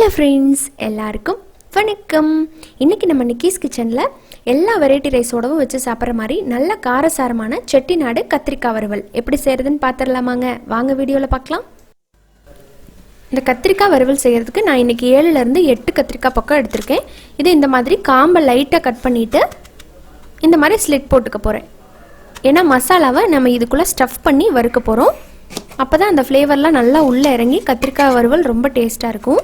Hello friends, எல்லாருக்கும் வணக்கம். இன்றைக்கி நம்ம நிக்கீஸ் கிச்சனில் எல்லா வெரைட்டி ரைஸோடவும் வச்சு சாப்பிட்ற மாதிரி நல்ல காரசாரமான செட்டிநாடு கத்திரிக்காய் வறுவல் எப்படி செய்கிறதுன்னு பார்த்துடலாமாங்க. வாங்க வீடியோவில் பார்க்கலாம். இந்த கத்திரிக்காய் வறுவல் செய்கிறதுக்கு நான் இன்றைக்கி 7லேருந்து 8 கத்திரிக்காய் பக்கம் எடுத்திருக்கேன். இது இந்த மாதிரி காம்பை லைட்டாக கட் பண்ணிவிட்டு இந்த மாதிரி ஸ்லிட் போட்டுக்க போகிறேன். ஏன்னா மசாலாவை நம்ம இதுக்குள்ளே ஸ்டஃப் பண்ணி வறுக்க போகிறோம். அப்போ தான் அந்த ஃப்ளேவர்லாம் நல்லா உள்ளே இறங்கி கத்திரிக்காய் வறுவல் ரொம்ப டேஸ்ட்டாக இருக்கும்.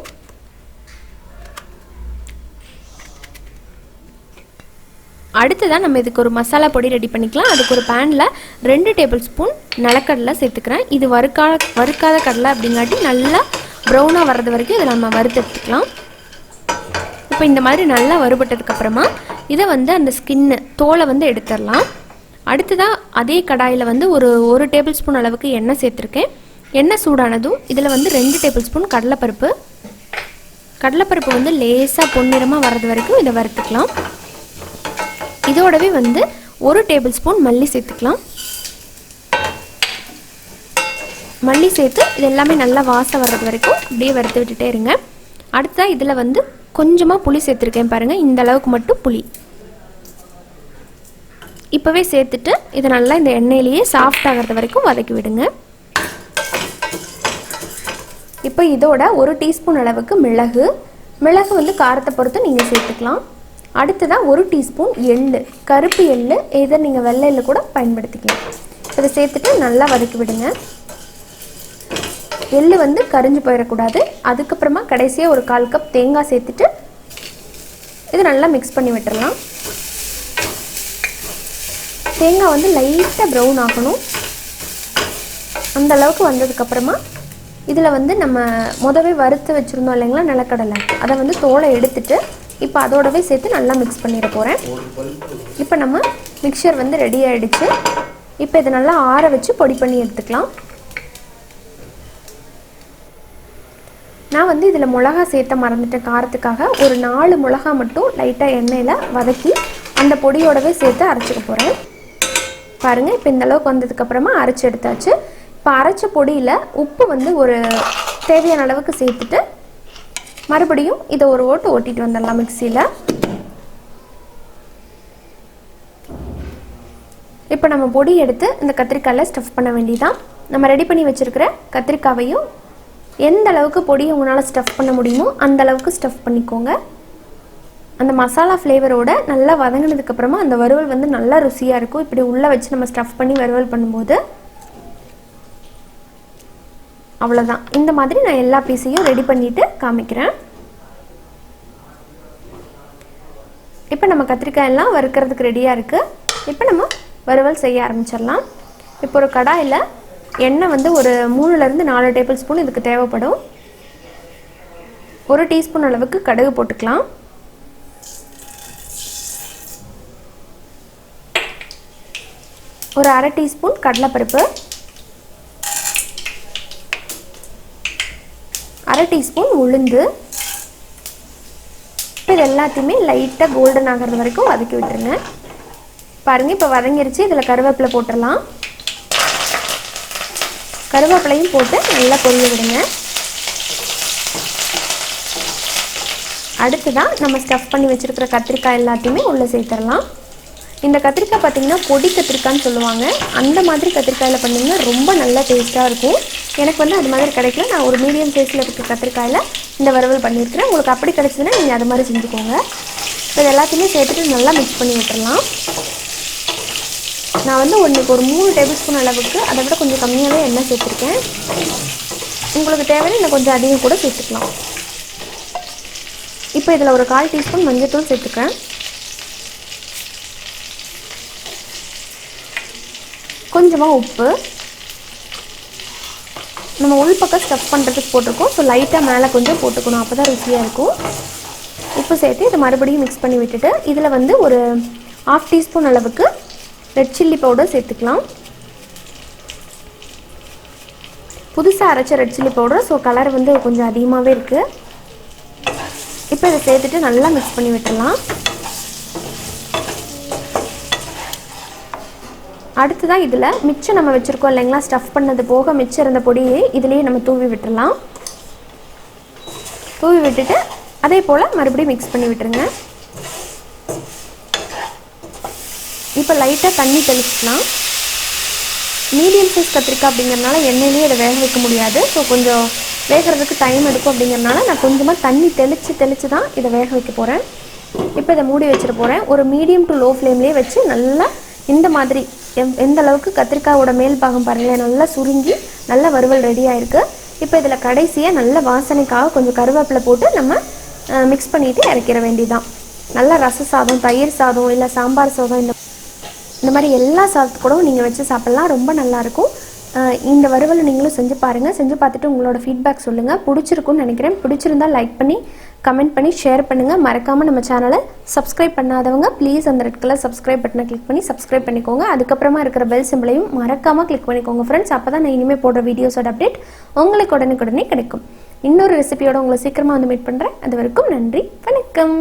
அடுத்ததான் நம்ம இதுக்கு ஒரு மசாலா பொடி ரெடி பண்ணிக்கலாம். அதுக்கு ஒரு பேனில் 2 டேபிள் ஸ்பூன் நிலக்கடலை சேர்த்துக்கிறேன். இது வறுக்காத கடலை அப்படிங்காட்டி நல்லா ப்ரௌனாக வர்றது வரைக்கும் இதை நம்ம வறுத்து எடுத்துக்கலாம். இப்போ இந்த மாதிரி நல்லா வறுபட்டதுக்கப்புறமா இதை அந்த ஸ்கின்னு தோலை எடுத்துடலாம். அடுத்ததாக அதே கடாயில் ஒரு டேபிள் ஸ்பூன் அளவுக்கு எண்ணெய் சேர்த்துருக்கேன். எண்ணெய் சூடானதும் இதில் 2 டேபிள் ஸ்பூன் கடலைப்பருப்பு லேசாக பொன்னிறமாக வர்றது வரைக்கும் இதை வறுத்துக்கலாம். இதோடவே 1 டேபிள் ஸ்பூன் மல்லி சேர்த்துக்கலாம். மல்லி சேர்த்து இது எல்லாமே நல்லா வாசம் வர்றது வரைக்கும் அப்படியே வறுத்து விட்டுட்டே இருங்க. அடுத்ததாக இதில் கொஞ்சமாக புளி சேர்த்துருக்கேன் பாருங்கள், இந்த அளவுக்கு மட்டும் புளி இப்போவே சேர்த்துட்டு இதை நல்லா இந்த எண்ணெயிலேயே சாஃப்ட் ஆகிறது வரைக்கும் வதக்கி விடுங்க. இப்போ இதோட 1 டீஸ்பூன் அளவுக்கு மிளகு காரத்தை பொறுத்து நீங்கள் சேர்த்துக்கலாம். அடுத்ததாக 1 டீஸ்பூன் எள்ளு, கருப்பு எள்ளு, இதை நீங்கள் வெள்ளை எள்ளு கூட பயன்படுத்திக்கலாம். இதை சேர்த்துட்டு நல்லா வதக்கி விடுங்க. எள்ளு கரிஞ்சு போயிடக்கூடாது. அதுக்கப்புறமா கடைசியாக ஒரு 1/4 கப் தேங்காய் சேர்த்துட்டு இது நல்லா மிக்ஸ் பண்ணி விட்டுடலாம். தேங்காய் லைட்டாக ப்ரௌன் ஆகணும். அந்த அளவுக்கு வந்ததுக்கப்புறமா இதில் நம்ம முதவே வறுத்து வச்சுருந்தோம் இல்லைங்களா நிலக்கடலை, அதை தோலை எடுத்துட்டு இப்போ அதோடவே சேர்த்து நல்லா மிக்ஸ் பண்ணிட போகிறேன். இப்போ நம்ம மிக்சர் ரெடி ஆகிடுச்சு. இப்போ இதை நல்லா ஆற வச்சு பொடி பண்ணி எடுத்துக்கலாம். நான் இதில் மிளகா சேர்த்த மறந்துட்டேன். காரத்துக்காக ஒரு 4 மிளகா மட்டும் லைட்டாக எண்ணெயில் வதக்கி அந்த பொடியோடவே சேர்த்து அரைச்சிக்க போகிறேன். பாருங்கள், இப்போ இந்த அளவுக்கு வந்ததுக்கப்புறமா அரைச்சி எடுத்தாச்சு. இப்போ அரைச்ச பொடியில் உப்பு ஒரு தேவையான அளவுக்கு சேர்த்துட்டு மறுபடியும் இதை ஒரு ஓட்டிட்டு வந்துடலாம் மிக்சியில். இப்போ நம்ம பொடி எடுத்து இந்த கத்திரிக்காயில் ஸ்டஃப் பண்ண வேண்டியதான். நம்ம ரெடி பண்ணி வச்சுருக்கிற கத்திரிக்காவையும் எந்த அளவுக்கு பொடியை உங்களால் ஸ்டஃப் பண்ண முடியுமோ அந்த அளவுக்கு ஸ்டஃப் பண்ணிக்கோங்க. அந்த மசாலா ஃப்ளேவரோட நல்லா வதங்கினதுக்கப்புறமா அந்த வறுவல் நல்லா ருசியாக இருக்கும். இப்படி உள்ளே வச்சு நம்ம ஸ்டஃப் பண்ணி வறுவல் பண்ணும்போது அவ்வளோதான். இந்த மாதிரி நான் எல்லா பீஸையும் ரெடி பண்ணிவிட்டு காமிக்கிறேன். இப்போ நம்ம கத்திரிக்காய் எல்லாம் வறுக்கிறதுக்கு ரெடியாக இருக்குது. இப்போ நம்ம வறுவல் செய்ய ஆரம்பிச்சிடலாம். இப்போ ஒரு கடாயில் எண்ணெய் ஒரு 3லேருந்து 4 டேபிள் ஸ்பூன் இதுக்கு தேவைப்படும். 1 டீஸ்பூன் அளவுக்கு கடுகு போட்டுக்கலாம். ஒரு 1/2 டீஸ்பூன் கடலைப்பருப்பு, 1/2 டீஸ்பூன் உளுந்து. இப்போ இது எல்லாத்தையுமே லைட்டாக கோல்டன் ஆகிறது வரைக்கும் வதக்கி விட்டுருங்க. பாருங்கள், இப்போ வதங்கிருச்சு. இதில் கருவேப்பிலை போட்டுடலாம். கருவேப்பிலையும் போட்டு நல்லா பொரிய விடுங்க. அடுத்துதான் நம்ம ஸ்டஃப் பண்ணி வச்சுருக்கிற கத்திரிக்காய் எல்லாத்தையுமே உள்ளே சேர்த்துடலாம். இந்த கத்திரிக்காய் பார்த்திங்கன்னா பொடி கத்திரிக்காய்ன்னு சொல்லுவாங்க. அந்த மாதிரி கத்திரிக்காயில் பண்ணிங்கன்னா ரொம்ப நல்லா டேஸ்ட்டாக இருக்கும். எனக்கு அது மாதிரி கிடைக்கல. நான் ஒரு மீடியம் சைஸில் இருக்கிற கத்திரிக்காயில் இந்த வறுவல் பண்ணியிருக்கிறேன். உங்களுக்கு அப்படி கிடைச்சதுன்னா நீங்கள் அது மாதிரி செஞ்சுக்கோங்க. இப்போ இது எல்லாத்தையுமே சேர்த்துட்டு நல்லா மிக்ஸ் பண்ணி விட்டுடலாம். நான் ஒன்றுக்கு ஒரு 3 டேபிள் ஸ்பூன் அளவுக்கு, அதை விட கொஞ்சம் கம்மியாகவே எண்ணெய் சேர்த்துருக்கேன். உங்களுக்கு தேவையான இன்னும் கொஞ்சம் அதிகம் கூட சேர்த்துக்கலாம். இப்போ இதில் ஒரு 1/4 டீஸ்பூன் மஞ்சள்தூள் சேர்த்துக்கிறேன். கொஞ்சமாக உப்பு, நம்ம உள்பக்கம் ஸ்டஃப் பண்ணுறதுக்கு போட்டிருக்கோம். ஸோ லைட்டாக மேலே கொஞ்சம் போட்டுக்கணும், அப்போ தான் ருசியாக இருக்கும். உப்பு சேர்த்து இதை மறுபடியும் மிக்ஸ் பண்ணி விட்டுட்டு இதில் ஒரு 1/2 டீஸ்பூன் அளவுக்கு ரெட் சில்லி பவுடர் சேர்த்துக்கலாம். புதுசாக அரைச்ச red chilli powder, so colour கொஞ்சம் அதிகமாகவே இருக்குது. இப்போ இதை சேர்த்துட்டு நல்லா மிக்ஸ் பண்ணி விட்டுடலாம். அடுத்ததாக இதில் மிச்சம் நம்ம வச்சுருக்கோம் இல்லைங்களா, ஸ்டஃப் பண்ணது போக மிச்சம் இருந்த பொடியை இதிலேயே நம்ம தூவி விட்டுடலாம். தூவி விட்டுட்டு அதே போல் மறுபடியும் மிக்ஸ் பண்ணி விட்டுருங்க. இப்போ லைட்டாக தண்ணி தெளிச்சுக்கலாம். மீடியம் சைஸ் கத்திரிக்காய் அப்படிங்கிறனால எண்ணெயிலேயே இதை வேக வைக்க முடியாது. ஸோ கொஞ்சம் வேகிறதுக்கு டைம் எடுக்கும் அப்படிங்கிறனால நான் கொஞ்சமாக தண்ணி தெளித்து தான் இதை வேக வைக்க போகிறேன். இப்போ இதை மூடி வச்சுட்டு போகிறேன். ஒரு மீடியம் டு லோ ஃப்ளேம்லேயே வச்சு நல்லா இந்த மாதிரி எந்த அளவுக்கு கத்திரிக்காயோட மேல் பாகம் பாருங்களேன் நல்லா சுருங்கி நல்ல வறுவல் ரெடி ஆகிருக்கு. இப்போ இதில் கடைசியாக நல்ல வாசனைக்காக கொஞ்சம் கருவேப்பிலை போட்டு நம்ம மிக்ஸ் பண்ணிவிட்டு இறக்கிற வேண்டியதான். நல்லா ரச சாதம், தயிர் சாதம், இல்லை சாம்பார் சாதம், இந்த மாதிரி எல்லா சாதத்து கூடவும் நீங்கள் வச்சு சாப்பிட்லாம். ரொம்ப நல்லாயிருக்கும். இந்த வறுவலை நீங்களும் செஞ்சு பாருங்கள். செஞ்சு பார்த்துட்டு உங்களோட ஃபீட்பேக் சொல்லுங்கள். பிடிச்சிருக்குன்னு நினைக்கிறேன். பிடிச்சிருந்தால் லைக் பண்ணி கமெண்ட் பண்ணி ஷேர் பண்ணுங்கள். மறக்காமல் நம்ம சேனலை சப்ஸ்கிரைப் பண்ணாதவங்க ப்ளீஸ் அந்த ரெட் கலர் சப்ஸ்கிரைப் பட்டனை கிளிக் பண்ணி சப்ஸ்கிரைப் பண்ணிக்கோங்க. அதுக்கப்புறமா இருக்கிற பெல் சிம்பிளையும் மறக்காமல் கிளிக் பண்ணிக்கோங்க ஃப்ரெண்ட்ஸ். அப்போ தான் நான் இனிமேல் போடுற வீடியோஸோட அப்டேட் உங்களுக்கு உடனே கிடைக்கும். இன்னொரு ரெசிபியோட உங்களை சீக்கிரமாக வந்து மீட் பண்ணுறேன். அது வரைக்கும் நன்றி, வணக்கம்.